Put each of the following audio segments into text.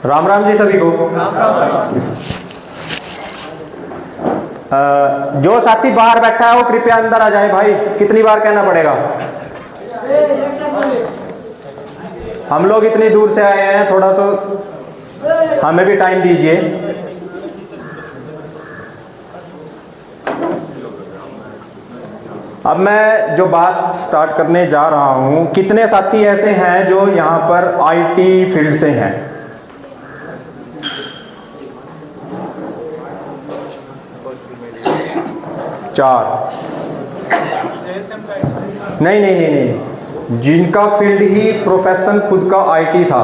राम राम जी सभी को। जो साथी बाहर बैठा है वो कृपया अंदर आ जाए भाई। कितनी बार कहना पड़ेगा? हम लोग इतनी दूर से आए हैं, थोड़ा तो हमें भी टाइम दीजिए। अब मैं जो बात स्टार्ट करने जा रहा हूं, कितने साथी ऐसे हैं जो यहां पर आईटी फील्ड से हैं? चार। नहीं, जिनका फील्ड ही प्रोफेशन खुद का आईटी था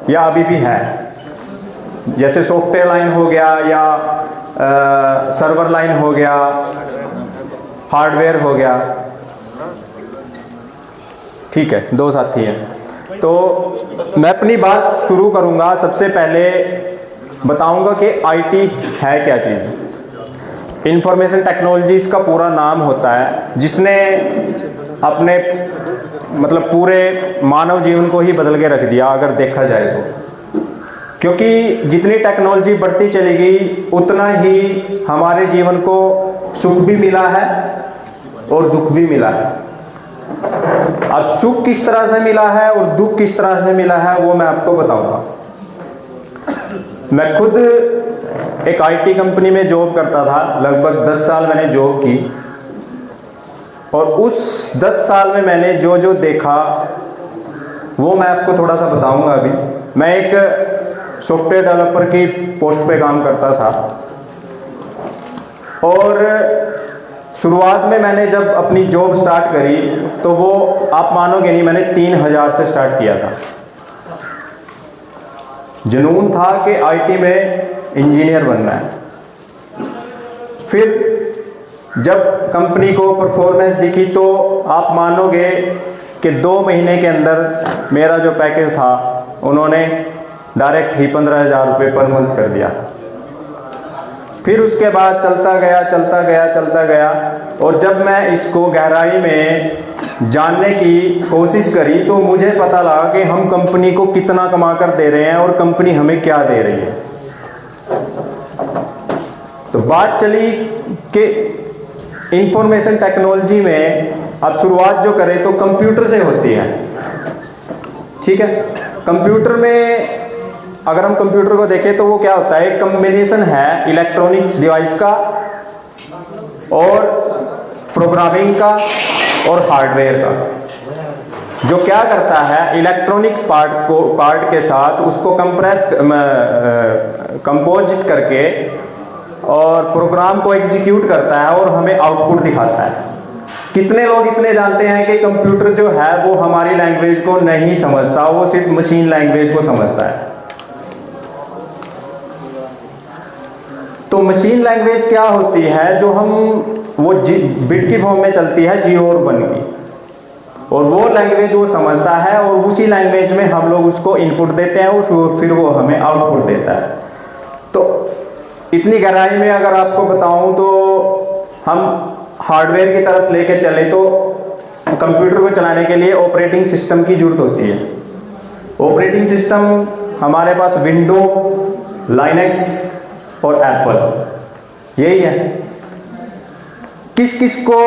या अभी भी है, जैसे सॉफ्टवेयर लाइन हो गया या सर्वर लाइन हो गया, हार्डवेयर हो गया। ठीक है, दो साथी हैं। तो मैं अपनी बात शुरू करूंगा। सबसे पहले बताऊंगा कि आईटी है क्या चीज़। इंफॉर्मेशन टेक्नोलॉजीज का पूरा नाम होता है, जिसने अपने मतलब पूरे मानव जीवन को ही बदल के रख दिया अगर देखा जाए तो। क्योंकि जितनी टेक्नोलॉजी बढ़ती चली गई उतना ही हमारे जीवन को सुख भी मिला है और दुख भी मिला है। अब सुख किस तरह से मिला है और दुख किस तरह से मिला है वो मैं आपको बताऊंगा। मैं खुद एक आईटी कंपनी में जॉब करता था, लगभग 10 साल मैंने जॉब की। और उस 10 साल में मैंने जो जो देखा वो मैं आपको थोड़ा सा बताऊंगा। अभी मैं एक सॉफ्टवेयर डेवलपर की पोस्ट पे काम करता था और शुरुआत में मैंने जब अपनी जॉब स्टार्ट करी तो वो आप मानोगे नहीं, मैंने 3000 से स्टार्ट किया था। जुनून था कि आईटी में इंजीनियर बनना है। फिर जब कंपनी को परफॉर्मेंस दिखी तो आप मानोगे कि 2 महीने के अंदर मेरा जो पैकेज था उन्होंने डायरेक्ट ही 15,000 रुपये पर मंथ कर दिया। फिर उसके बाद चलता गया और जब मैं इसको गहराई में जानने की कोशिश करी तो मुझे पता लगा कि हम कंपनी को कितना कमा कर दे रहे हैं और कंपनी हमें क्या दे रही है। तो बात चली कि इंफॉर्मेशन टेक्नोलॉजी में अब शुरुआत जो करें तो कंप्यूटर से होती है। ठीक है, कंप्यूटर में अगर हम कंप्यूटर को देखें तो वो क्या होता है, एक कॉम्बिनेशन है इलेक्ट्रॉनिक्स डिवाइस का और प्रोग्रामिंग का और हार्डवेयर का। जो क्या करता है, इलेक्ट्रॉनिक्स पार्ट के साथ उसको कंपोजिट करके और प्रोग्राम को एग्जीक्यूट करता है और हमें आउटपुट दिखाता है। कितने लोग इतने जानते हैं कि कंप्यूटर जो है वो हमारी लैंग्वेज को नहीं समझता, वो सिर्फ मशीन लैंग्वेज को समझता है। तो मशीन लैंग्वेज क्या होती है, जो हम वो बिट की फॉर्म में चलती है 0 और 1 की, और वो लैंग्वेज वो समझता है और उसी लैंग्वेज में हम लोग उसको इनपुट देते हैं और फिर वो हमें आउटपुट देता है। तो इतनी गहराई में अगर आपको बताऊं तो हम हार्डवेयर की तरफ लेके चले तो कंप्यूटर को चलाने के लिए ऑपरेटिंग सिस्टम की जरूरत होती है। ऑपरेटिंग सिस्टम हमारे पास विंडो, लाइनक्स और एप्पल, यही है। किस किस को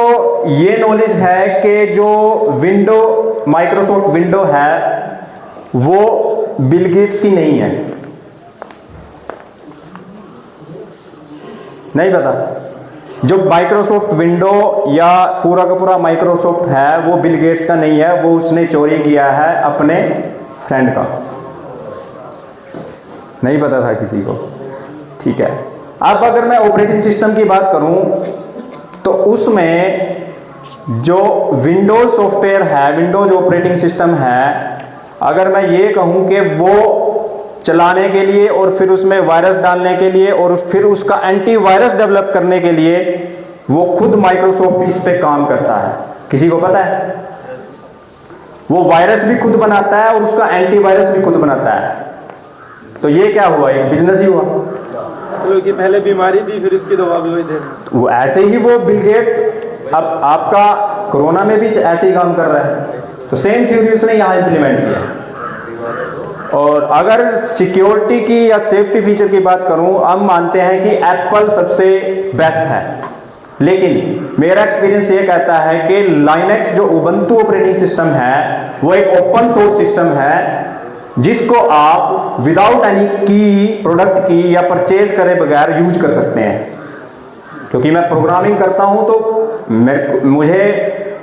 ये नॉलेज है कि जो माइक्रोसॉफ्ट विंडो है वो बिल गेट्स की नहीं है? नहीं पता। जो माइक्रोसॉफ्ट विंडो या पूरा का पूरा माइक्रोसॉफ्ट है वो बिल गेट्स का नहीं है, वो उसने चोरी किया है अपने फ्रेंड का। नहीं पता था किसी को। ठीक है, अब अगर मैं ऑपरेटिंग सिस्टम की बात करूं तो उसमें जो विंडोज सॉफ्टवेयर है, विंडोज ऑपरेटिंग सिस्टम है, अगर मैं ये कहूं कि वो चलाने के लिए और फिर उसमें वायरस डालने के लिए और फिर उसका एंटीवायरस डेवलप करने के लिए वो खुद माइक्रोसॉफ्ट इस पे काम करता है। किसी को पता है? वो वायरस भी खुद बनाता है और उसका एंटीवायरस भी खुद बनाता है। तो ये क्या हुआ, एक बिजनेस ही हुआ। मतलब कि पहले बीमारी थी फिर इसकी दवा भी हुई थे। वो ऐसे ही वो बिल गेट्स अब आपका कोरोना में भी ऐसे ही काम कर रहा है। तो सेम थ्योरी उसने यहाँ इंप्लीमेंट किया। और अगर सिक्योरिटी की या सेफ्टी फीचर की बात करूं, हम मानते हैं कि एप्पल सबसे बेस्ट है, लेकिन मेरा एक्सपीरियंस ये कहता है कि लाइनक्स जो उबंटू ऑपरेटिंग सिस्टम है वो एक ओपन सोर्स सिस्टम है जिसको आप विदाउट एनी की, प्रोडक्ट की या परचेज करे बगैर यूज कर सकते हैं। क्योंकि मैं प्रोग्रामिंग करता हूं तो मुझे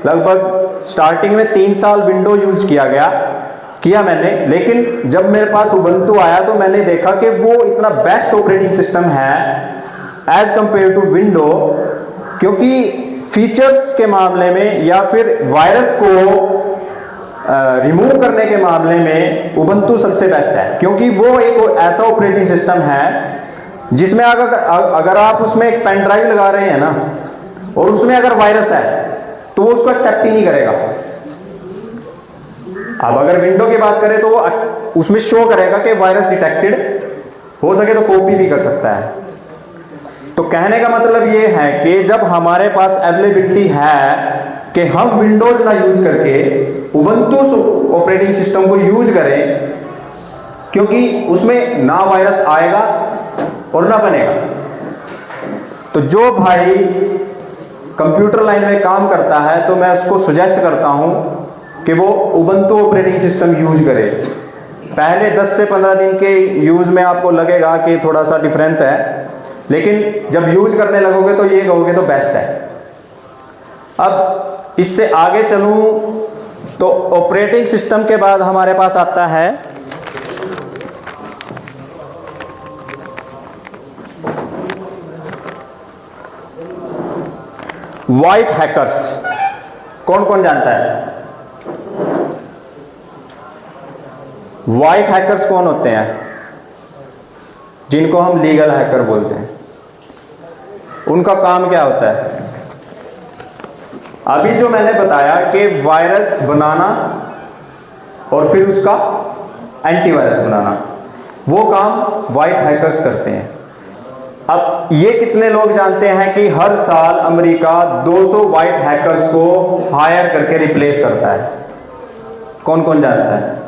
लगभग स्टार्टिंग में 3 साल विंडोज यूज किया मैंने, लेकिन जब मेरे पास उबंटू आया तो मैंने देखा कि वो इतना बेस्ट ऑपरेटिंग सिस्टम है एज कंपेयर टू विंडो, क्योंकि फीचर्स के मामले में या फिर वायरस को रिमूव करने के मामले में उबंटू सबसे बेस्ट है। क्योंकि वो एक ऐसा ऑपरेटिंग सिस्टम है जिसमें अगर आप उसमें एक पेन ड्राइव लगा रहे हैं ना और उसमें अगर वायरस है तो वो उसको एक्सेप्ट ही नहीं करेगा। अब अगर विंडो की बात करें तो वो उसमें शो करेगा कि वायरस डिटेक्टेड, हो सके तो कॉपी भी कर सकता है। तो कहने का मतलब ये है कि जब हमारे पास अवेलेबिलिटी है कि हम विंडोज ना यूज करके उबंटू ऑपरेटिंग सिस्टम को यूज करें, क्योंकि उसमें ना वायरस आएगा और ना बनेगा। तो जो भाई कंप्यूटर लाइन में काम करता है तो मैं उसको सजेस्ट करता हूं कि वो उबंटू ऑपरेटिंग सिस्टम यूज करे। पहले 10 से 15 दिन के यूज में आपको लगेगा कि थोड़ा सा डिफरेंट है, लेकिन जब यूज करने लगोगे तो ये कहोगे तो बेस्ट है। अब इससे आगे चलूं तो ऑपरेटिंग सिस्टम के बाद हमारे पास आता है व्हाइट हैकर्स। कौन कौन जानता है व्हाइट हैकर्स कौन होते हैं? जिनको हम लीगल हैकर बोलते हैं। उनका काम क्या होता है? अभी जो मैंने बताया कि वायरस बनाना और फिर उसका एंटीवायरस बनाना, वो काम व्हाइट हैकर्स करते हैं। अब ये कितने लोग जानते हैं कि हर साल अमेरिका 200 व्हाइट हैकर्स को हायर करके रिप्लेस करता है? कौन कौन जानता है?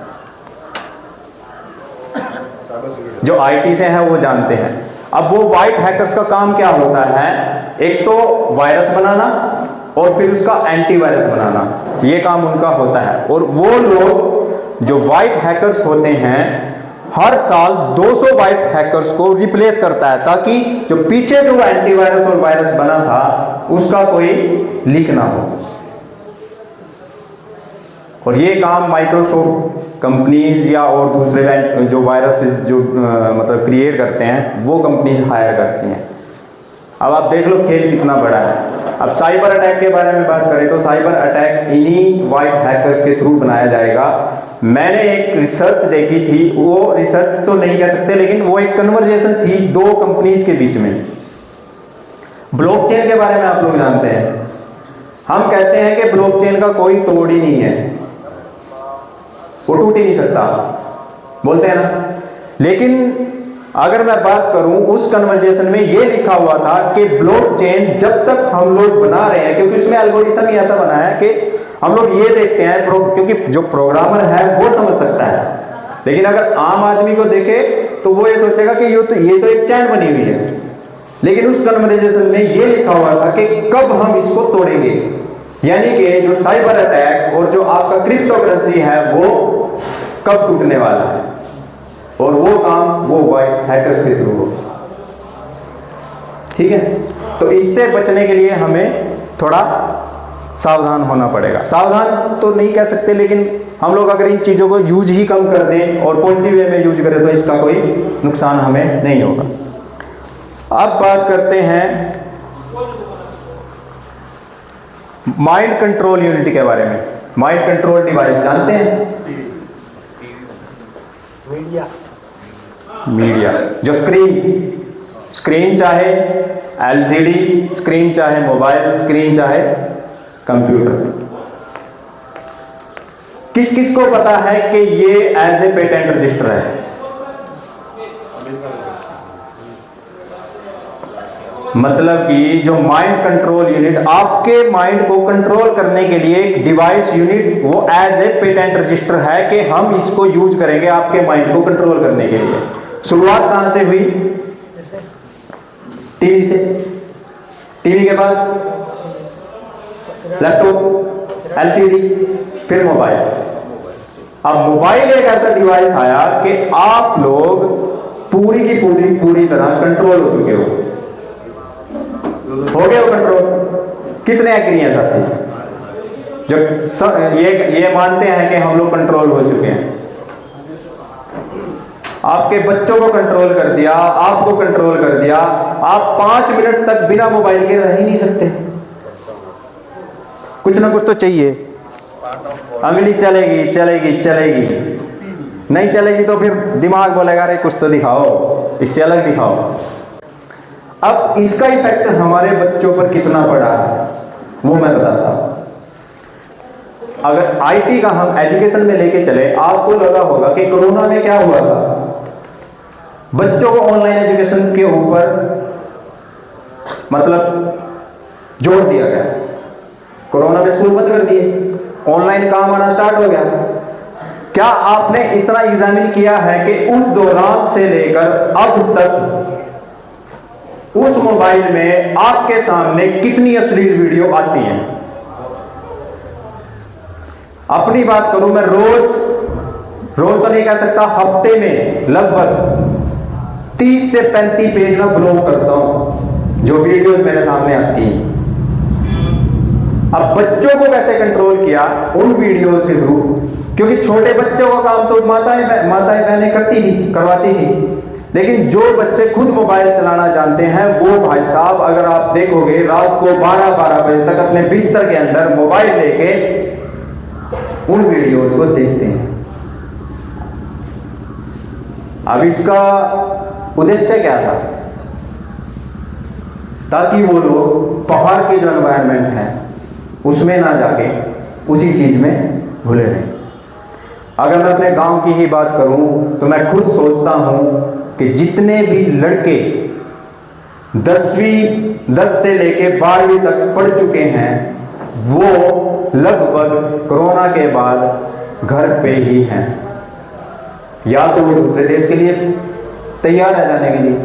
जो आईटी से हैं वो जानते हैं। अब वो व्हाइट हैकर्स का काम क्या होता है? एक तो वायरस बनाना और फिर उसका एंटीवायरस बनाना, ये काम उनका होता है। और वो लोग जो व्हाइट हैकर्स होते हैं हर साल 200 व्हाइट हैकर्स को रिप्लेस करता है, ताकि जो पीछे जो एंटीवायरस और वायरस बना था उसका कोई लीक ना हो। और ये काम माइक्रोसॉफ्ट कंपनीज या और दूसरे जो वायरसेस जो मतलब क्रिएट करते हैं वो कंपनीज हायर करती हैं। अब आप देख लो खेल कितना बड़ा है। अब साइबर अटैक के बारे में बात करें तो साइबर अटैक इन्हीं व्हाइट हैकर्स के थ्रू बनाया जाएगा। मैंने एक रिसर्च देखी थी, वो रिसर्च तो नहीं कह सकते लेकिन वो एक कन्वर्जेशन थी 2 कंपनीज के बीच में। ब्लॉकचेन के बारे में आप लोग जानते हैं। हम कहते हैं कि ब्लॉकचेन का कोई तोड़ ही नहीं है, वो टूट ही नहीं सकता, बोलते हैं ना। लेकिन अगर मैं बात करूं उस कन्वर्जेशन में ये लिखा हुआ था कि ब्लॉकचेन जब तक हम लोग बना रहे हैं, क्योंकि उसमें एल्गोरिथम ही ऐसा बना है कि हम लोग ये देखते हैं क्योंकि जो प्रोग्रामर है वो समझ सकता है, लेकिन अगर आम आदमी को देखे तो वो ये सोचेगा कि ये तो एक चैन बनी हुई है। लेकिन उस कन्वर्जेशन में ये लिखा हुआ था कि कब हम इसको तोड़ेंगे, यानी कि जो साइबर अटैक और जो आपका क्रिप्टोकरेंसी है वो कब टूटने वाला है। और वो काम वो व्हाइट हैकर्स के थ्रू हो। ठीक है, तो इससे बचने के लिए हमें थोड़ा सावधान होना पड़ेगा। सावधान तो नहीं कह सकते, लेकिन हम लोग अगर इन चीज़ों को यूज ही कम कर दें और पॉजिटिव वे में यूज करें तो इसका कोई नुकसान हमें नहीं होगा। अब बात करते हैं माइंड कंट्रोल यूनिट के बारे में। माइंड कंट्रोल डिवाइस जानते हैं? मीडिया जो स्क्रीन चाहे एलसीडी स्क्रीन, चाहे मोबाइल स्क्रीन, चाहे कंप्यूटर। किस किस को पता है कि ये एज ए पेटेंट रजिस्टर है? मतलब कि जो माइंड कंट्रोल यूनिट, आपके माइंड को कंट्रोल करने के लिए एक डिवाइस यूनिट, वो एज ए पेटेंट रजिस्टर है कि हम इसको यूज करेंगे आपके माइंड को कंट्रोल करने के लिए। शुरुआत कहां से हुई? टीवी से। टीवी के बाद लैपटॉप, एलसीडी, फिर मोबाइल। अब मोबाइल एक ऐसा डिवाइस आया कि आप लोग पूरी की पूरी तरह कंट्रोल हो चुके हो गए हो कंट्रोल। कितने एग्री हैं साथी जो ये मानते हैं कि हम लोग कंट्रोल हो चुके हैं? आपके बच्चों को कंट्रोल कर दिया, आपको कंट्रोल कर दिया। आप 5 मिनट तक बिना मोबाइल के रह ही नहीं सकते, कुछ ना कुछ तो चाहिए। अंगली चलेगी चलेगी चलेगी, नहीं चलेगी तो फिर दिमाग बोलेगा अरे कुछ तो दिखाओ, इससे अलग दिखाओ। अब इसका इफेक्ट हमारे बच्चों पर कितना पड़ा है वो मैं बताता हूं। अगर आईटी का हम एजुकेशन में लेके चले, आपको लगा होगा कि कोरोना में क्या हुआ था, बच्चों को ऑनलाइन एजुकेशन के ऊपर मतलब जोर दिया गया। कोरोना में स्कूल बंद कर दिए, ऑनलाइन काम आना स्टार्ट हो गया। क्या आपने इतना एग्जामिन किया है कि उस दौरान से लेकर अब तक उस मोबाइल में आपके सामने कितनी अश्लील वीडियो आती हैं? अपनी बात करूं, मैं रोज तो नहीं कह सकता, हफ्ते में लगभग 30 से 35 पेज में ब्लॉग करता हूं जो वीडियोस मेरे सामने आती हैं। अब बच्चों को कैसे कंट्रोल किया उन वीडियोस के थ्रू, क्योंकि छोटे बच्चों का काम तो माताएं बहनें करवाती थी, लेकिन जो बच्चे खुद मोबाइल चलाना जानते हैं वो भाई साहब, अगर आप देखोगे रात को 12-12 बजे तक अपने बिस्तर के अंदर मोबाइल लेके उन वीडियोस को देखते हैं। अब इसका उद्देश्य क्या था? ताकि वो लोग पहाड़ के जो एनवायरनमेंट है उसमें ना जाके उसी चीज में भूले रहें। अगर मैं अपने गांव की ही बात करूं तो मैं खुद सोचता हूं कि जितने भी लड़के 10 से लेके 12वीं तक पढ़ चुके हैं वो लगभग कोरोना के बाद घर पे ही हैं। या तो वो दूसरे देश के लिए तैयार है जाने के लिए,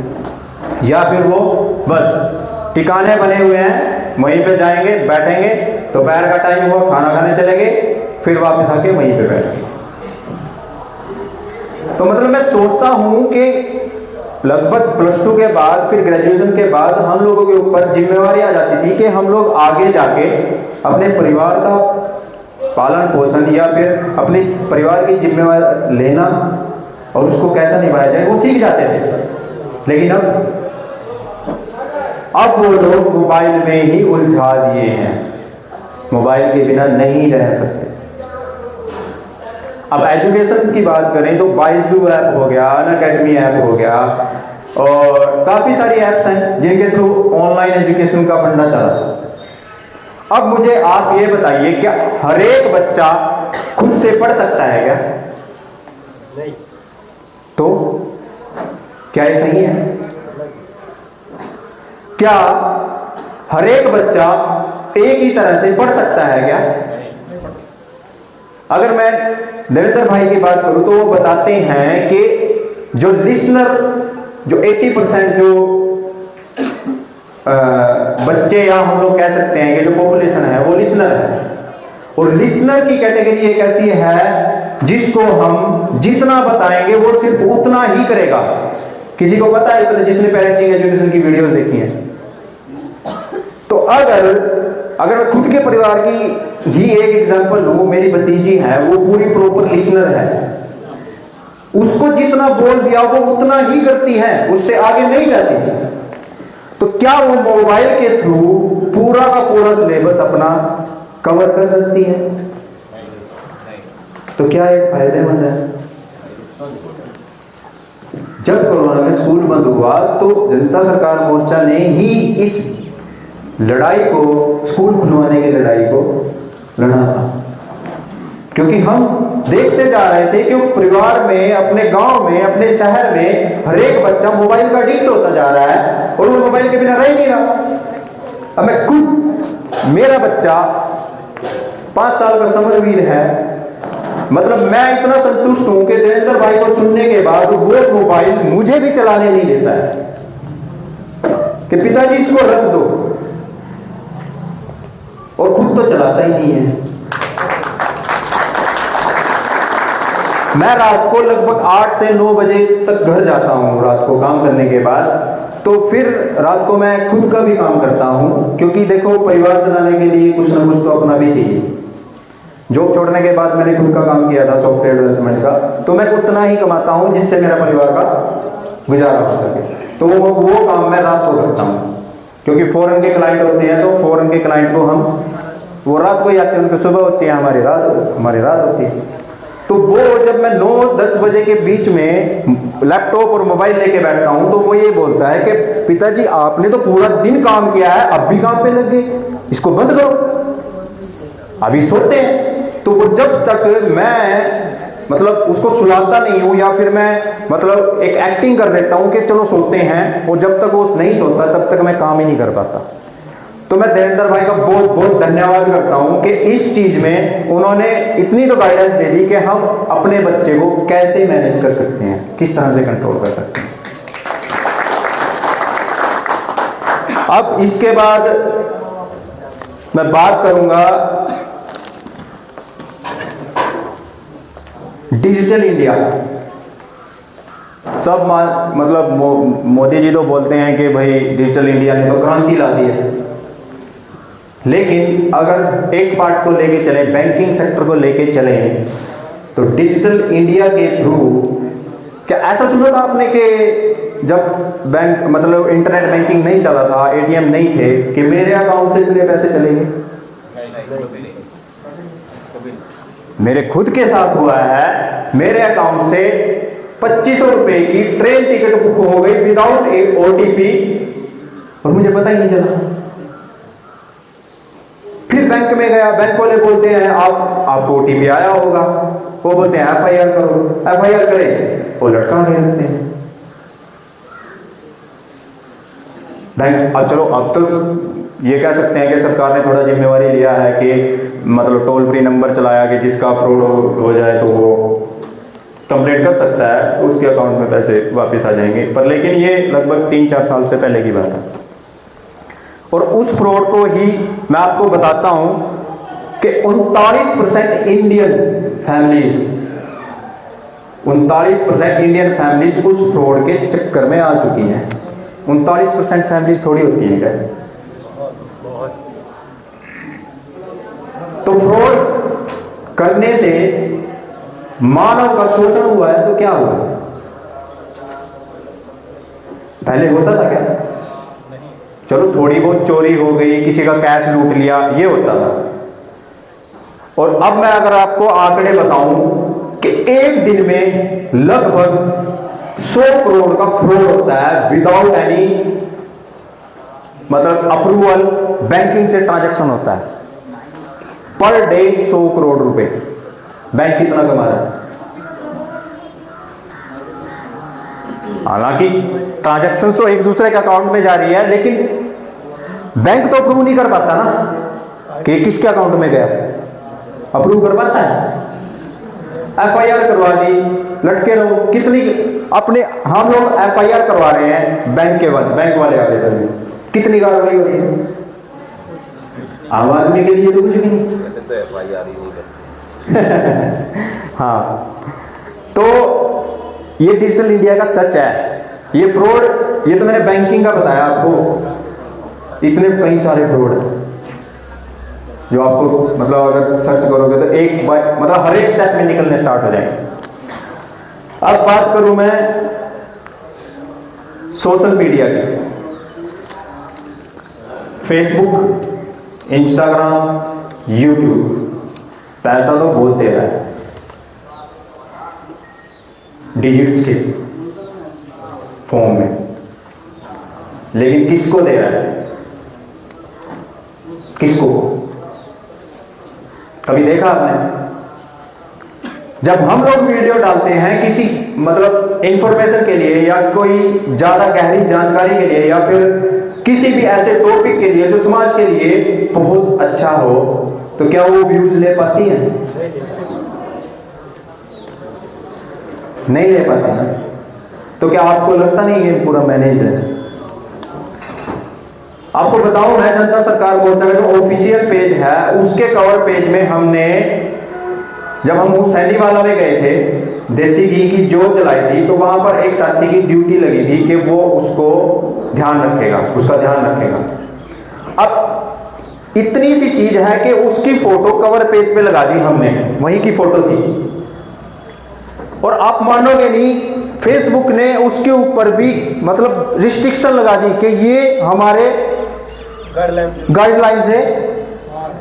या फिर वो बस ठिकाने बने हुए हैं, वहीं पे जाएंगे, बैठेंगे, दोपहर का टाइम हुआ खाना खाने चले गए, फिर वापस आके वहीं पे बैठेंगे। तो मतलब मैं सोचता हूं कि लगभग +2 के बाद फिर ग्रेजुएशन के बाद हम लोगों के ऊपर जिम्मेवारी आ जाती थी कि हम लोग आगे जाके अपने परिवार का पालन पोषण या फिर अपने परिवार की जिम्मेवारी लेना और उसको कैसा निभाया जाए वो सीख जाते थे। लेकिन अब वो लोग मोबाइल में ही उलझा दिए हैं, मोबाइल के बिना नहीं रह सकते। अब एजुकेशन की बात करें तो बाइजू ऐप हो गया, अनअकैडमी ऐप हो गया और काफ़ी सारी ऐप्स हैं जिनके थ्रू ऑनलाइन एजुकेशन का फंडा चला। अब मुझे आप ये बताइए, क्या हर एक बच्चा खुद से पढ़ सकता है क्या? नहीं। तो क्या ये सही है? क्या हर एक बच्चा एक ही तरह से पढ़ सकता है क्या? अगर मैं देवेंद्र भाई की बात करूं तो वो बताते हैं कि जो लिसनर, जो 80% जो बच्चे या हम लोग कह सकते हैं कि जो पॉपुलेशन है वो लिसनर है, और लिसनर की कैटेगरी एक ऐसी है जिसको हम जितना बताएंगे वो सिर्फ उतना ही करेगा। किसी को पता है तो जिसने पेरेंटिंग एजुकेशन की वीडियोस देखी हैं, तो अगर मैं खुद के परिवार की ही एक एग्जांपल लूं, मेरी भतीजी है वो पूरी प्रॉपर लिसनर है, उसको जितना बोल दिया वो उतना ही करती है, उससे आगे नहीं जाती। तो क्या वो मोबाइल के थ्रू पूरा का पूरा सिलेबस अपना कवर कर सकती है? तो क्या एक फायदेमंद है? जब कोरोना में स्कूल बंद हुआ तो जनता सरकार मोर्चा ने ही इस लड़ाई को, स्कूल खुलवाने की लड़ाई को लड़ा था। क्योंकि हम देखते जा रहे थे कि परिवार में, अपने गांव में, अपने शहर में हर एक बच्चा मोबाइल का एडिक्ट होता जा रहा है और वो मोबाइल के बिना रह ही नहीं रहा। अब मैं खुद, मेरा बच्चा 5 साल का समरवीर है, मतलब मैं इतना संतुष्ट हूं कि देवेंद्र भाई को सुनने के बाद वो मोबाइल मुझे भी चलाने नहीं देता है कि पिताजी इसको रख दो, और खुद तो चलाता ही नहीं है। मैं रात को लगभग 8 से 9 बजे तक घर जाता हूँ रात को काम करने के बाद, तो फिर रात को मैं खुद का भी काम करता हूँ, क्योंकि देखो परिवार चलाने के लिए कुछ ना कुछ तो अपना भी चाहिए। जॉब छोड़ने के बाद मैंने खुद का काम किया था सॉफ्टवेयर डेवलपमेंट का, तो मैं उतना ही कमाता हूँ जिससे मेरा परिवार का गुजारा हो सके। तो वो काम मैं रात को करता हूँ, क्योंकि फॉरेन के क्लाइंट होते हैं, तो फॉरेन के क्लाइंट को हम वो रात को ही आते हैं, उनकी सुबह होती है, हमारी रात होती है। तो वो जब मैं 9-10 बजे के बीच में लैपटॉप और मोबाइल लेके बैठता हूँ, तो वो ये बोलता है कि पिताजी आपने तो पूरा दिन काम किया है, अब भी काम पे लग गए, इसको बंद करो, अभी सोते हैं। तो वो जब तक मैं मतलब उसको सुलाता नहीं हूँ, या फिर मैं मतलब एक एक्टिंग कर देता हूँ कि चलो सोते हैं, और जब तक वो नहीं सोता तब तक मैं काम ही नहीं कर पाता। तो मैं देवेंद्र भाई का बहुत बहुत धन्यवाद करता हूं कि इस चीज में उन्होंने इतनी तो गाइडेंस दे दी कि हम अपने बच्चे को कैसे मैनेज कर सकते हैं, किस तरह से कंट्रोल कर सकते हैं। अब इसके बाद मैं बात करूंगा डिजिटल इंडिया। सब मतलब मोदी जी तो बोलते हैं कि भाई डिजिटल इंडिया ने तो क्रांति ला दी है, लेकिन अगर एक पार्ट को लेके चले, बैंकिंग सेक्टर को लेके चले, तो डिजिटल इंडिया के थ्रू क्या ऐसा सुना था आपने कि जब बैंक मतलब इंटरनेट बैंकिंग नहीं चला था, एटीएम नहीं थे, कि मेरे अकाउंट से इतने पैसे चलेंगे? मेरे खुद के साथ हुआ है, मेरे अकाउंट से 2500 रुपए की ट्रेन टिकट बुक हो गई विदाउट ए OTP, और मुझे पता ही नहीं चला। फिर बैंक में गया, बैंक वाले बोलते हैं आपको OTP आया होगा, वो बोलते हैं FIR करो, FIR करें, वो लटका के रखते हैं बैंक। अब चलो, अब तो ये कह सकते हैं कि सरकार ने थोड़ा जिम्मेवारी लिया है कि मतलब टोल फ्री नंबर चलाया कि जिसका फ्रॉड हो जाए तो वो कंप्लेंट कर सकता है, उसके अकाउंट में पैसे वापस आ जाएंगे। पर लेकिन ये लगभग 3-4 साल से पहले की बात है, और उस फ्रॉड को ही मैं आपको बताता हूं कि 39% इंडियन फैमिलीज उस फ्रॉड के चक्कर में आ चुकी हैं। 39% फैमिलीज थोड़ी होती हैं क्या? तो फ्रॉड करने से मानव का शोषण हुआ है, तो क्या हुआ? पहले होता था क्या? चलो थोड़ी बहुत चोरी हो गई, किसी का कैश लूट लिया, ये होता था। और अब मैं अगर आपको आंकड़े बताऊं कि एक दिन में लगभग 100 करोड़ का फ्रॉड होता है विदाउट एनी मतलब अप्रूवल, बैंकिंग से ट्रांजैक्शन होता है पर डे 100 करोड़ रुपए बैंक कितना कमा रहा है। हालांकि ट्रांजैक्शन तो एक दूसरे के अकाउंट में जा रही है, लेकिन बैंक तो अप्रूव नहीं कर पाता ना कि किसके अकाउंट में गया, अप्रूव कर पाता है? FIR करवा दी, लटके रहो। कितनी अपने हम लोग FIR करवा रहे हैं बैंक वाले आवेदन में, कितनी कार्रवाई हो रही है? आम आदमी के लिए तो कुछ भी नहीं, तो FIR ही नहीं करते। हाँ, तो ये डिजिटल इंडिया का सच है। ये फ्रॉड, ये तो मैंने बैंकिंग का बताया आपको, इतने कई सारे फ्रॉड हैं जो आपको मतलब अगर सर्च करोगे तो एक मतलब हर एक स्टेप में निकलने स्टार्ट हो जाएंगे। अब बात करूं मैं सोशल मीडिया की। फेसबुक, इंस्टाग्राम, यूट्यूब पैसा तो बहुत दे रहा है डिजिट्स के फॉर्म में, लेकिन किसको दे रहा है? किसको? कभी देखा आपने? जब हम लोग वीडियो डालते हैं किसी मतलब इंफॉर्मेशन के लिए या कोई ज्यादा गहरी जानकारी के लिए या फिर किसी भी ऐसे टॉपिक के लिए जो समाज के लिए बहुत अच्छा हो, तो क्या वो व्यूज ले पाती है? नहीं ले पाती ना। तो क्या आपको लगता नहीं ये पूरा मैनेज है? आपको बताऊं, मैं जनता सरकार मोर्चा का जो ऑफिशियल पेज है उसके कवर पेज में हमने, जब हम उस सैनीवाला में गए थे, देसी घी की जोत जलाई थी, तो वहां पर एक साथी की ड्यूटी लगी थी कि वो उसको ध्यान रखेगा, उसका ध्यान रखेगा। अब इतनी सी चीज है कि उसकी फोटो कवर पेज पे लगा दी हमने, वहीं की फोटो थी, और आप मानोगे नहीं, फेसबुक ने उसके ऊपर भी मतलब रिस्ट्रिक्शन लगा दी कि ये हमारे गाइडलाइन से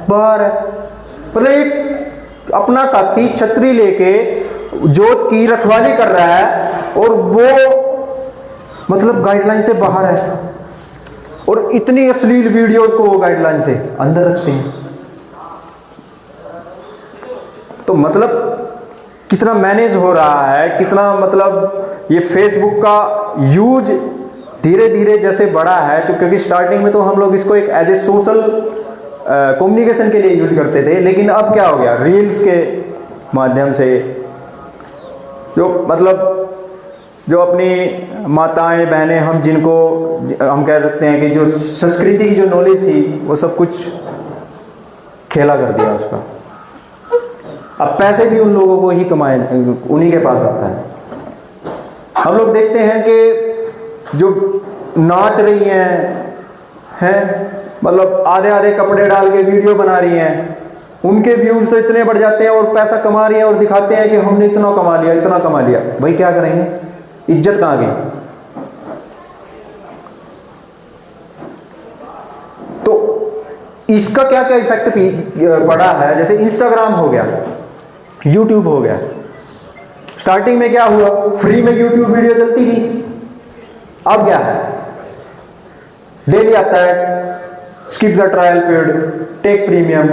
बाहर है। मतलब एक अपना साथी छतरी लेके जोत की रखवाली कर रहा है और वो मतलब गाइडलाइन से बाहर है, और इतनी अश्लील वीडियोस को वो गाइडलाइन से अंदर रखते हैं। तो मतलब कितना मैनेज हो रहा है, कितना मतलब ये फेसबुक का यूज धीरे धीरे जैसे बढ़ा है, क्योंकि स्टार्टिंग में तो हम लोग इसको एक एज ए सोशल कम्युनिकेशन के लिए यूज करते थे, लेकिन अब क्या हो गया, रील्स के माध्यम से जो मतलब जो अपनी माताएं बहनें, हम जिनको हम कह सकते हैं कि जो संस्कृति की जो नॉलेज थी वो सब कुछ खेला कर दिया उसका। अब पैसे भी उन लोगों को ही कमाए, उन्हीं के पास आता है। हम लोग देखते हैं कि जो नाच रही हैं मतलब आधे आधे कपड़े डाल के वीडियो बना रही हैं, उनके व्यूज तो इतने बढ़ जाते हैं और पैसा कमा रही है और दिखाते हैं कि हमने इतना कमा लिया, इतना कमा लिया। भाई क्या करेंगे, इज्जत कहाँ गई? तो इसका क्या क्या इफेक्ट पड़ा है, जैसे इंस्टाग्राम हो गया, यूट्यूब हो गया। स्टार्टिंग में क्या हुआ, फ्री में यूट्यूब वीडियो चलती थी, अब क्या है, डेली आता है skip the trial period, take premium,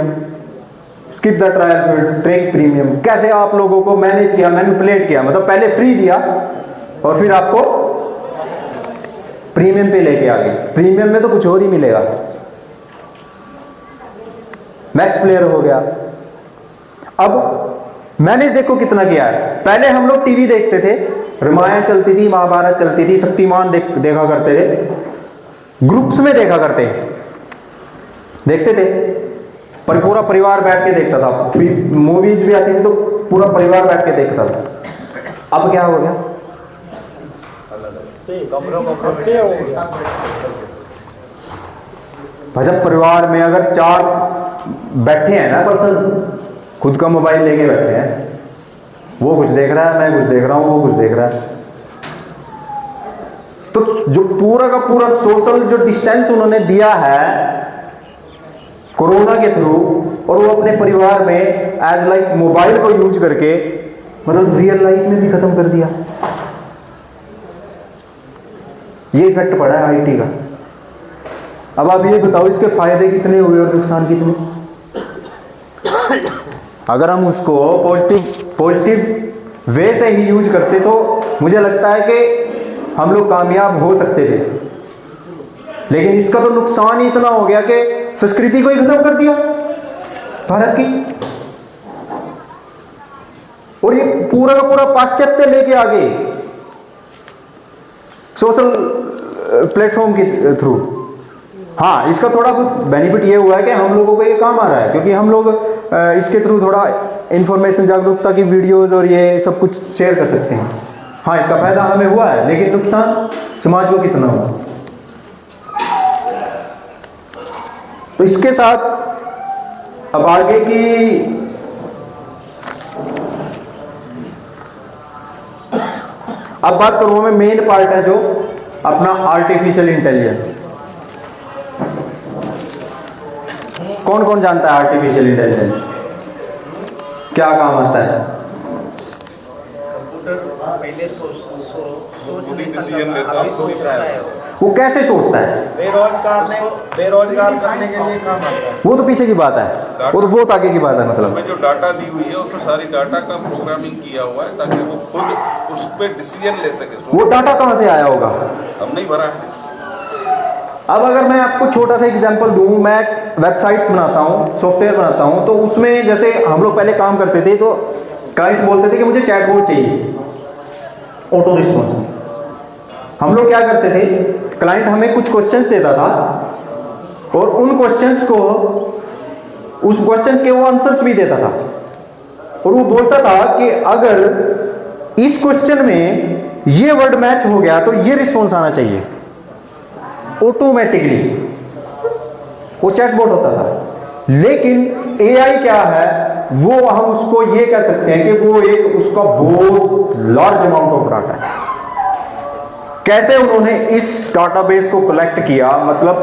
skip the trial period, take premium. कैसे आप लोगों को मैनेज किया, मैनिपुलेट किया, मतलब पहले फ्री दिया और फिर आपको प्रीमियम पे लेके आ गए। प्रीमियम में तो कुछ और ही मिलेगा। मैक्स प्लेयर हो गया। अब मैनेज देखो कितना किया है। पहले हम लोग टीवी देखते थे, रामायण चलती थी, महाभारत चलती थी, शक्तिमान देखा करते थे, ग्रुप्स में देखा देखते थे, पर पूरा परिवार बैठ के देखता था। मूवीज भी आती थी तो पूरा परिवार बैठ के देखता था। अब क्या हो गया, जब परिवार में अगर 4 बैठे हैं ना पर्सन, खुद का मोबाइल लेके बैठे हैं, वो कुछ देख रहा है, मैं कुछ देख रहा हूं, वो कुछ देख रहा है, तो जो पूरा का पूरा सोशल जो डिस्टेंस उन्होंने दिया है कोरोना के थ्रू, और वो अपने परिवार में एज लाइक मोबाइल को यूज करके मतलब रियल लाइफ में भी खत्म कर दिया। ये इफेक्ट पड़ा है आईटी का। अब आप ये बताओ इसके फायदे कितने हुए और नुकसान कितने? अगर हम उसको पॉजिटिव वे से ही यूज करते तो मुझे लगता है कि हम लोग कामयाब हो सकते थे, लेकिन इसका तो नुकसान ही इतना हो गया कि संस्कृति को ही खत्म कर दिया भारत की, और ये पूरा का पूरा पाश्चात्य लेके आ गए सोशल प्लेटफॉर्म के थ्रू। हाँ, इसका थोड़ा बहुत बेनिफिट ये हुआ है कि हम लोगों को ये काम आ रहा है, क्योंकि हम लोग इसके थ्रू थोड़ा इंफॉर्मेशन, जागरूकता की वीडियोस और ये सब कुछ शेयर कर सकते हैं। हाँ, इसका फायदा हमें हुआ है, लेकिन नुकसान समाज को कितना हुआ। तो इसके साथ अब आगे की अब बात करूं मैं, मेन पार्ट है जो अपना आर्टिफिशियल इंटेलिजेंस। कौन कौन जानता है आर्टिफिशियल इंटेलिजेंस क्या काम आता है? कंप्यूटर पहले सोच नहीं सकता था, अभी सोच रहा है। वो कैसे सोचता है, बेरोजगार करने के लिए काम आता है। वो तो पीछे की बात है, वो तो बहुत आगे की बात है। मतलब उसमें जो डाटा दी हुई है उसमें सारी डाटा का प्रोग्रामिंग किया हुआ है ताकि वो खुद उस पर डिसीजन ले सके। वो डाटा कहाँ से आया होगा? हम नहीं भरा है। अब अगर मैं आपको छोटा सा एग्जांपल दूं, मैं वेबसाइट्स बनाता हूं, सॉफ्टवेयर बनाता हूं, तो उसमें जैसे हम लोग पहले काम करते थे तो क्लाइंट्स बोलते थे कि मुझे चैटबॉट चाहिए, ऑटो रिस्पॉन्स। हम लोग क्या करते थे, क्लाइंट हमें कुछ क्वेश्चंस देता था और उन क्वेश्चंस को, उस क्वेश्चंस के वो आंसर्स भी देता था और वो बोलता था कि अगर इस क्वेश्चन में ये वर्ड मैच हो गया तो ये रिस्पॉन्स आना चाहिए। ऑटोमेटिकली वो चैटबॉट होता था। लेकिन एआई क्या है, वो हम उसको ये कह सकते हैं कि वो एक उसका बहुत लार्ज अमाउंट ऑफ डाटा है। कैसे उन्होंने इस डाटाबेस को कलेक्ट किया, मतलब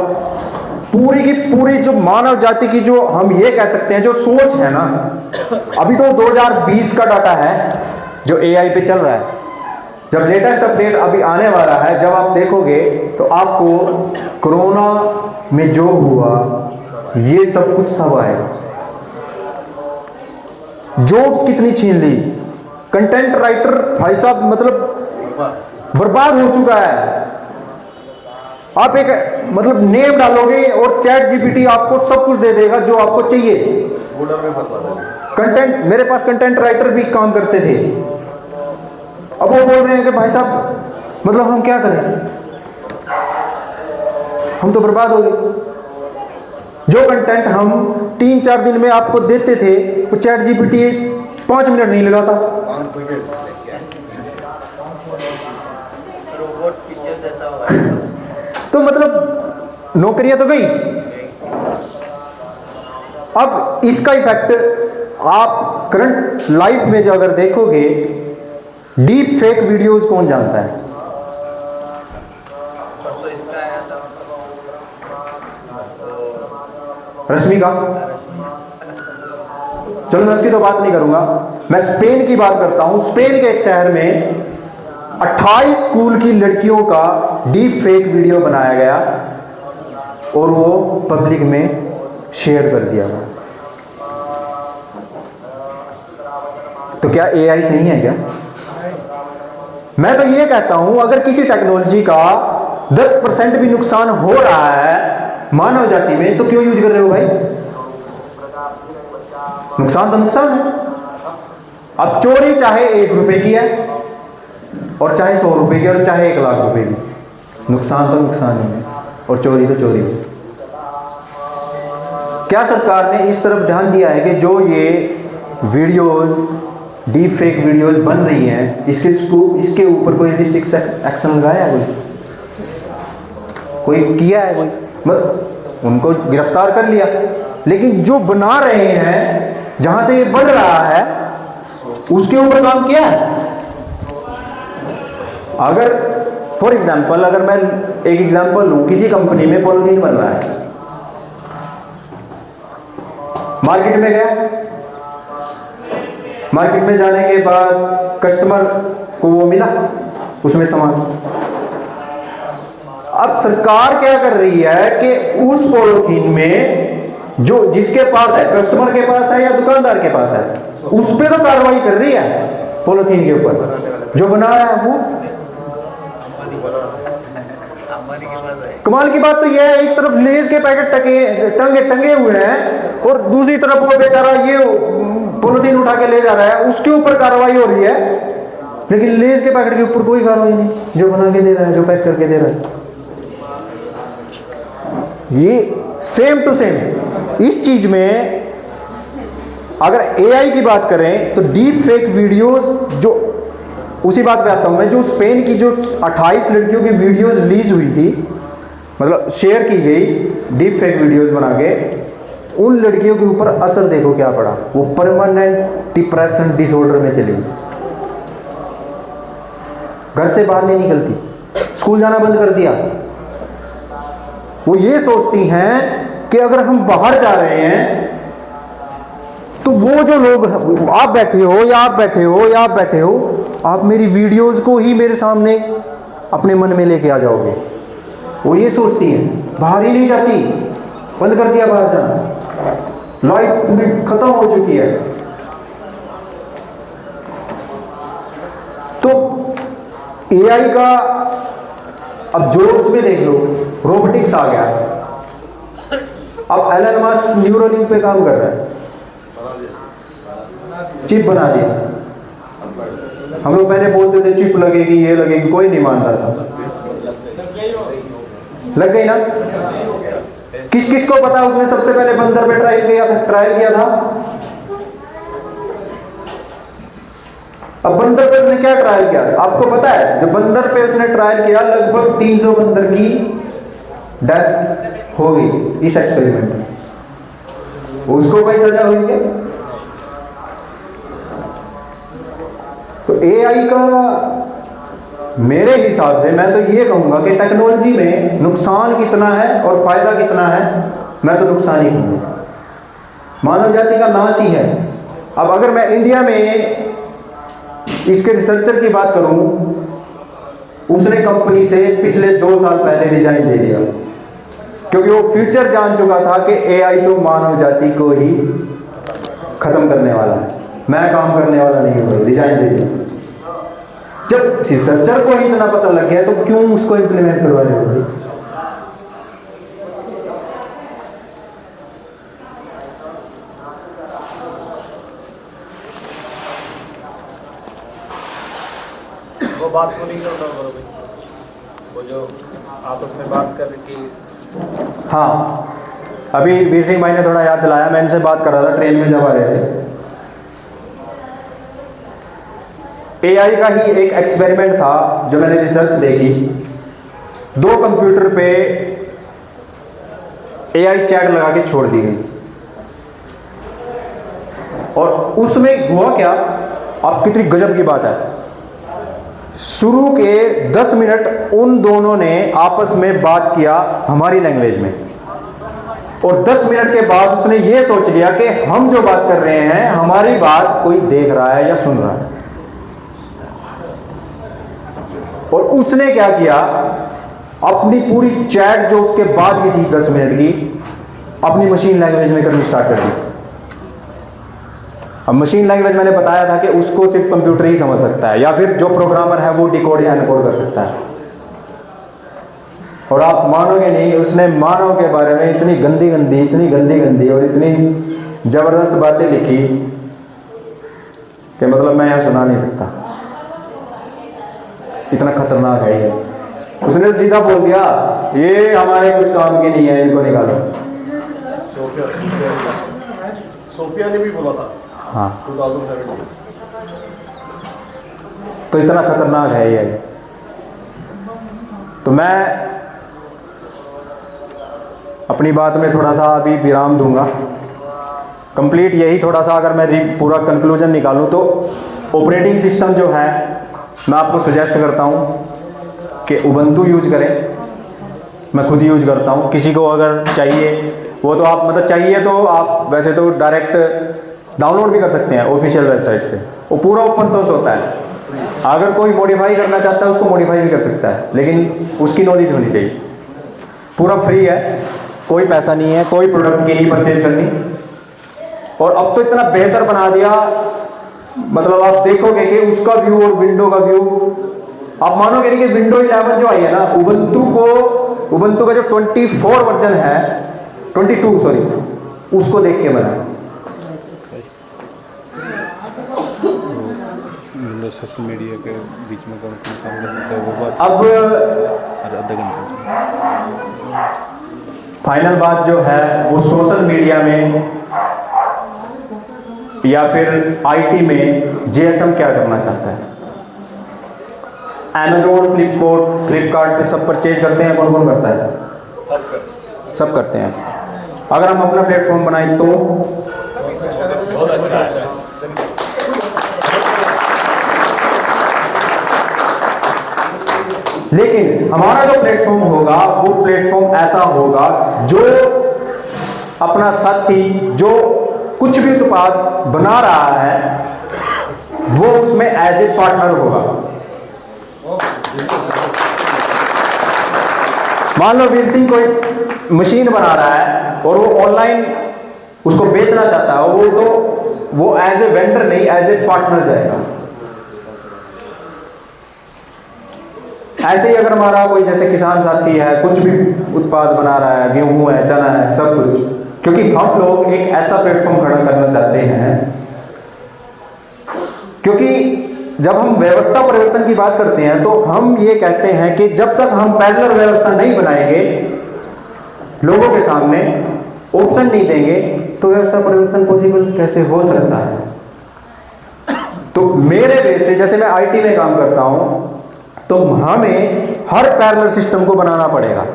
पूरी की पूरी जो मानव जाति की, जो हम ये कह सकते हैं जो सोच है ना, अभी तो 2020 का डाटा है जो एआई पे चल रहा है। जब लेटेस्ट अपडेट अभी आने वाला है, जब आप देखोगे तो आपको कोरोना में जो हुआ ये सब कुछ सब आएगा। जॉब्स कितनी छीन ली, कंटेंट राइटर भाई साहब मतलब बर्बाद हो चुका है। आप एक मतलब नेम डालोगे और चैट जीपीटी आपको सब कुछ दे देगा जो आपको चाहिए। कंटेंट, मेरे पास कंटेंट राइटर भी काम करते थे, अब वो बोल रहे हैं कि भाई साहब मतलब हम क्या करें, हम तो बर्बाद हो गए। जो कंटेंट हम 3-4 दिन में आपको देते थे वो चैट जीपीटी 5 मिनट नहीं लगाता। तो मतलब नौकरियां तो गई। अब इसका इफेक्ट आप करंट लाइफ में जो अगर देखोगे, डीप फेक वीडियोस कौन जानता है? रश्मिका, चलो मैं उसकी तो बात नहीं करूंगा, मैं स्पेन की बात करता हूं। स्पेन के एक शहर में 28 स्कूल की लड़कियों का डीप फेक वीडियो बनाया गया और वो पब्लिक में शेयर कर दिया गया। तो क्या एआई सही है क्या? मैं तो ये कहता हूं, अगर किसी टेक्नोलॉजी का 10% भी नुकसान हो रहा है मानव जाति में, तो क्यों यूज कर रहे हो भाई? नुकसान तो नुकसान है। अब चोरी चाहे 1 रुपए की है और चाहे 100 रुपए की और चाहे 1 लाख रुपए की, नुकसान तो नुकसान ही है और चोरी तो चोरी है। क्या सरकार ने इस तरफ ध्यान दिया है कि जो ये वीडियोस, डीप फेक वीडियोस बन रही हैं, इसके ऊपर कोई रिस्ट्रिक्ट एक्शन लगाया है? कोई किया है? कोई मतलब उनको गिरफ्तार कर लिया, लेकिन जो बना रहे हैं, जहां से ये बन रहा है, उसके ऊपर काम किया है? अगर फॉर एग्जाम्पल, अगर मैं एक एग्जाम्पल लूं, किसी कंपनी में पॉलिथीन बन रहा है, मार्केट में गया, मार्केट में जाने के बाद कस्टमर को वो मिला उसमें सामान। अब सरकार क्या कर रही है कि उस पॉलिथीन में जो जिसके पास है, कस्टमर के पास है या दुकानदार के पास है, उस पर तो कार्रवाई कर रही है पॉलिथीन के ऊपर। जो बना रहा है वो, कमाल की बात तो यह है, एक तरफ लेज के पैकेट टंगे हुए हैं और दूसरी तरफ वो बेचारा ये पॉलिथीन उठा के ले जा रहा है, उसके ऊपर कार्रवाई हो रही है, लेकिन लेज के पैकेट के ऊपर कोई कार्रवाई नहीं, जो बना के दे रहा है, जो पैक करके दे रहा है। ये सेम टू सेम इस चीज में अगर एआई की बात करें तो डीप फेक वीडियोस, जो उसी बात पे आता हूं मैं, जो स्पेन की जो 28 लड़कियों की वीडियोस रिलीज हुई थी, मतलब शेयर की गई डीप फेक वीडियोस बना के, उन लड़कियों के ऊपर असर देखो क्या पड़ा, वो परमानेंट डिप्रेशन डिसऑर्डर में चली, घर से बाहर नहीं निकलती, स्कूल जाना बंद कर दिया। वो ये सोचती हैं कि अगर हम बाहर जा रहे हैं तो वो जो लोग, आप बैठे हो या आप बैठे हो या आप बैठे हो, आप मेरी वीडियोस को ही मेरे सामने अपने मन में लेके आ जाओगे। वो ये सोचती है बाहर ही नहीं जाती, बंद कर दिया बाहर जाना, लाइफ पूरी खत्म हो चुकी है। तो एआई का अब जोर में देख लो, रोबोटिक्स आ गया। अब एलन मस्क न्यूरोलिंक पे काम कर रहा है, चिप बना दिया। हम लोग पहले बोलते थे चिप लगेगी, ये लगेगी, कोई नहीं मानता था। लग गई ना? किस किस को पता उसने सबसे पहले बंदर पे ट्रायल किया था? अब बंदर पे उसने क्या ट्रायल किया आपको पता है? जब बंदर पे उसने ट्रायल किया लगभग 300 बंदर की डेथ हो गई इस एक्सपेरिमेंट में। उसको कोई सजा हुई क्या? तो एआई का मेरे हिसाब से मैं तो ये कहूंगा कि टेक्नोलॉजी में नुकसान कितना है और फायदा कितना है, मैं तो नुकसान ही कहूंगा। मानव जाति का नाश ही है। अब अगर मैं इंडिया में इसके रिसर्चर की बात करूं, उसने कंपनी से पिछले 2 साल पहले रिजाइन दे दिया, क्योंकि वो फ्यूचर जान चुका था कि एआई तो मानव जाति को ही खत्म करने वाला है, मैं काम करने वाला नहीं हूं, रिजाइन दे दिया। जब रिसर्चर को ही इतना पता लग गया तो क्यों उसको इंप्लीमेंट करवा रहे हो? वो बात को नहीं करता भाई, वो जो आपस में बात कर रही थी। हाँ, अभी वीर सिंह भाई ने थोड़ा याद दिलाया, मैं इनसे बात कर रहा था ट्रेन में जब आ रहे थे। एआई का ही एक एक्सपेरिमेंट था जो मैंने रिसर्च देखी। 2 कंप्यूटर पे एआई चैट लगा के छोड़ दी गई, और उसमें हुआ क्या, आप कितनी गजब की बात है। शुरू के 10 मिनट उन दोनों ने आपस में बात किया हमारी लैंग्वेज में, और 10 मिनट के बाद उसने ये सोच लिया कि हम जो बात कर रहे हैं हमारी बात कोई देख रहा है या सुन रहा है। और उसने क्या किया, अपनी पूरी चैट जो उसके बाद की थी 10 मिनट की, अपनी मशीन लैंग्वेज में करनी स्टार्ट कर दी। अब मशीन लैंग्वेज मैंने बताया था कि उसको सिर्फ कंप्यूटर ही समझ सकता है, या फिर जो प्रोग्रामर है वो डिकोड या एनकोड कर सकता है। और आप मानोगे नहीं, उसने मानव के बारे में इतनी गंदी गंदी और इतनी जबरदस्त बातें लिखी कि मतलब मैं यहां सुना नहीं सकता, इतना खतरनाक है ये। उसने सीधा बोल दिया ये हमारे कुछ काम की नहीं है, इनको निकालो। सोफिया ने भी बोला था। हाँ, 2017। तो इतना खतरनाक है ये। तो मैं अपनी बात में थोड़ा सा अभी विराम दूंगा। कंप्लीट यही थोड़ा सा अगर मैं पूरा कंक्लूजन निकालूं तो ऑपरेटिंग सिस्टम जो है मैं आपको सजेस्ट करता हूं कि उबंटू यूज करें। मैं खुद यूज करता हूं, किसी को अगर चाहिए वो तो आप मतलब चाहिए तो आप वैसे तो डायरेक्ट डाउनलोड भी कर सकते हैं ऑफिशियल वेबसाइट से, वो पूरा ओपन सोर्स होता है। अगर कोई मॉडिफाई करना चाहता है उसको मॉडिफाई भी कर सकता है, लेकिन उसकी नॉलेज होनी चाहिए। पूरा फ्री है, कोई पैसा नहीं है, कोई प्रोडक्ट की नहीं परचेज करनी। और अब तो इतना बेहतर बना दिया, मतलब आप देखोगे कि उसका व्यू और विंडो का व्यू आप मानोगे नहीं कि विंडो 11 जो आई है ना, उबंटू का जो 24 वर्जन है, 22 सॉरी, उसको देख के बना। सोशल मीडिया के बीच में कौन कौन काम कर सकता है वो बात अब आधा घंटा। फाइनल बात जो है वो सोशल मीडिया में या फिर आईटी में जेएसएम क्या करना चाहता है। Amazon, फ्लिपकार्ट पे सब परचेज करते हैं, कौन कौन करता है? सब करते हैं। अगर हम अपना प्लेटफॉर्म बनाएं तो बहुत अच्छा है। लेकिन हमारा जो प्लेटफॉर्म होगा वो प्लेटफॉर्म ऐसा होगा जो अपना साथी जो कुछ भी उत्पाद बना रहा है वो उसमें एज ए पार्टनर होगा। मान लो वीर सिंह कोई मशीन बना रहा है और वो ऑनलाइन उसको बेचना चाहता है, वो एज ए वेंडर नहीं, एज ए पार्टनर जाएगा। ऐसे ही अगर हमारा कोई जैसे किसान साथी है, कुछ भी उत्पाद बना रहा है, गेहूं है, चना है, सब कुछ, क्योंकि हम लोग एक ऐसा प्लेटफॉर्म खड़ा करना चाहते हैं, क्योंकि जब हम व्यवस्था परिवर्तन की बात करते हैं तो हम ये कहते हैं कि जब तक हम पैरेलल व्यवस्था नहीं बनाएंगे, लोगों के सामने ऑप्शन नहीं देंगे, तो व्यवस्था परिवर्तन पॉसिबल कैसे हो सकता है। तो मेरे वे से, जैसे मैं आईटी में काम करता हूं, तो हमें हर पैरेलल सिस्टम को बनाना पड़ेगा।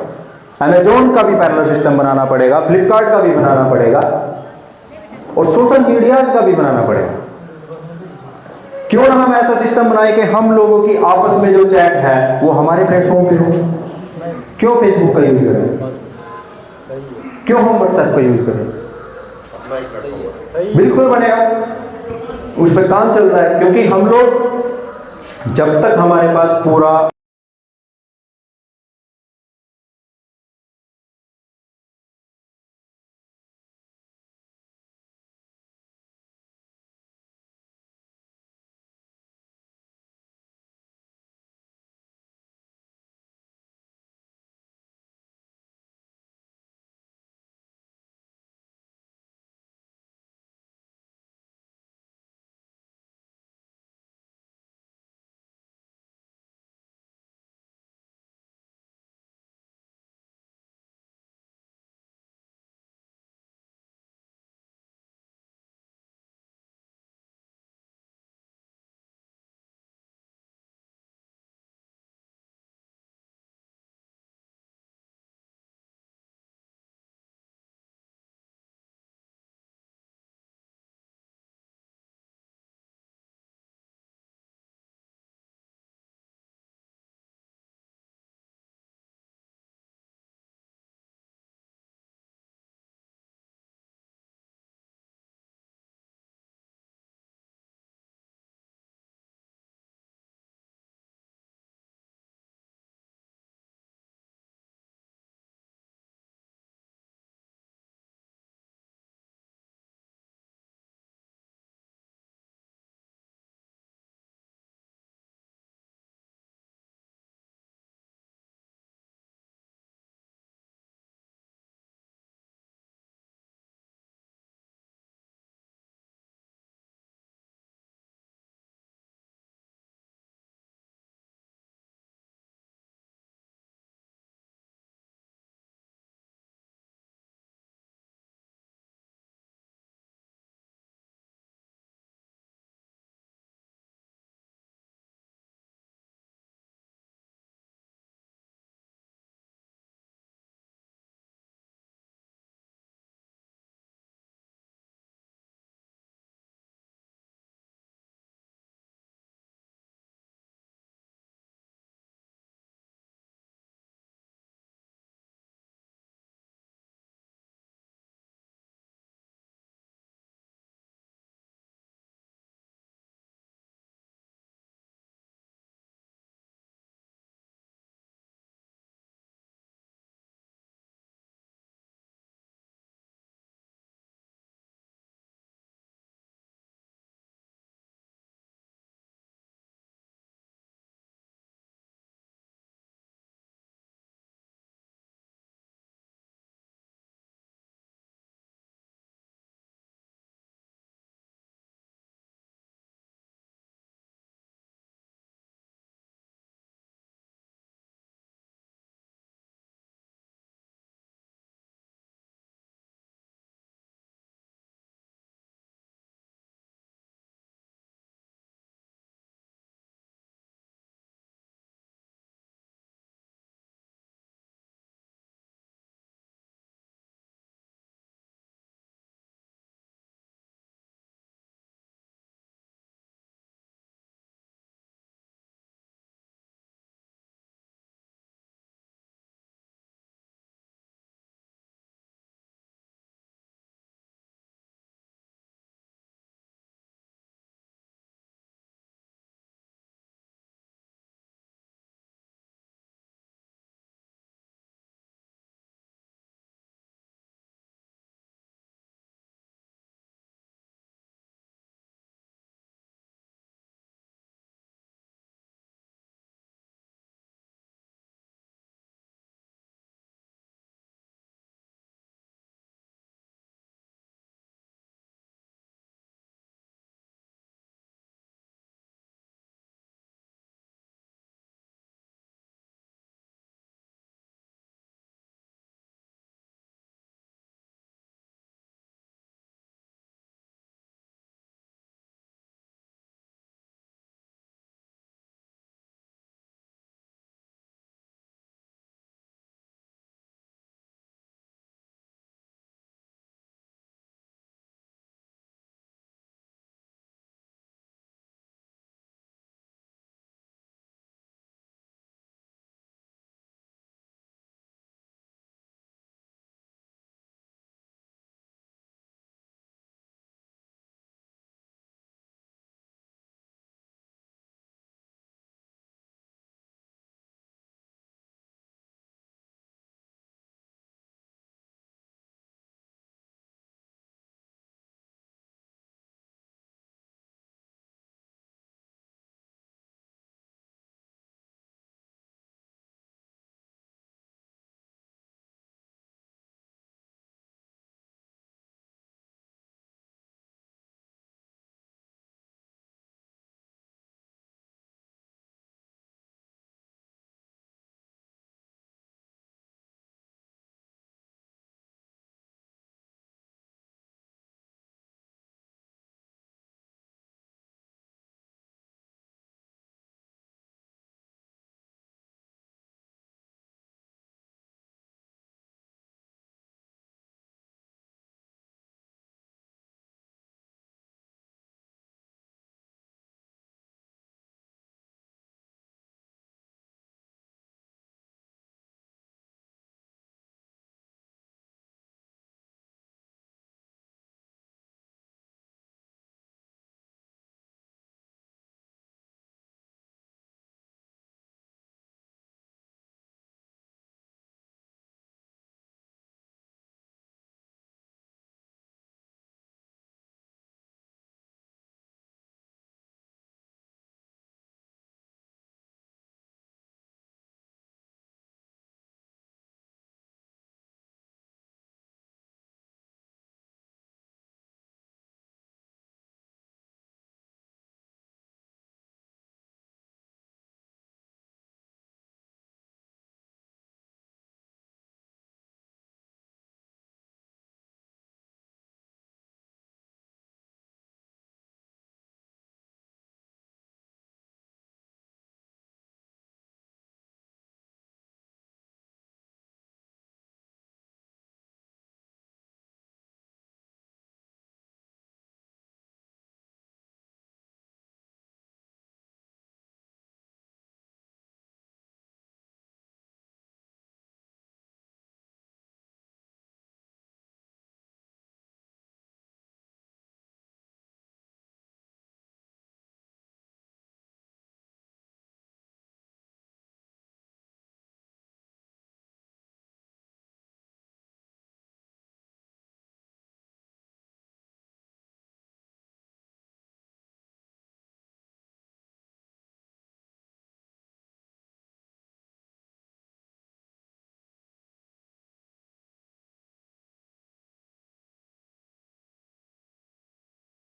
अमेजोन का भी पैरेलल सिस्टम बनाना पड़ेगा, फ्लिपकार्ट का भी बनाना पड़ेगा, और सोशल मीडियाज का भी बनाना पड़ेगा। क्यों ना हम ऐसा सिस्टम बनाए कि हम लोगों की आपस में जो चैट है वो हमारे प्लेटफॉर्म पे हो। क्यों फेसबुक का यूज करें, क्यों हम व्हाट्सएप का यूज करें? बिल्कुल बनेगा, उस पर काम चल रहा है। क्योंकि हम लोग, जब तक हमारे पास पूरा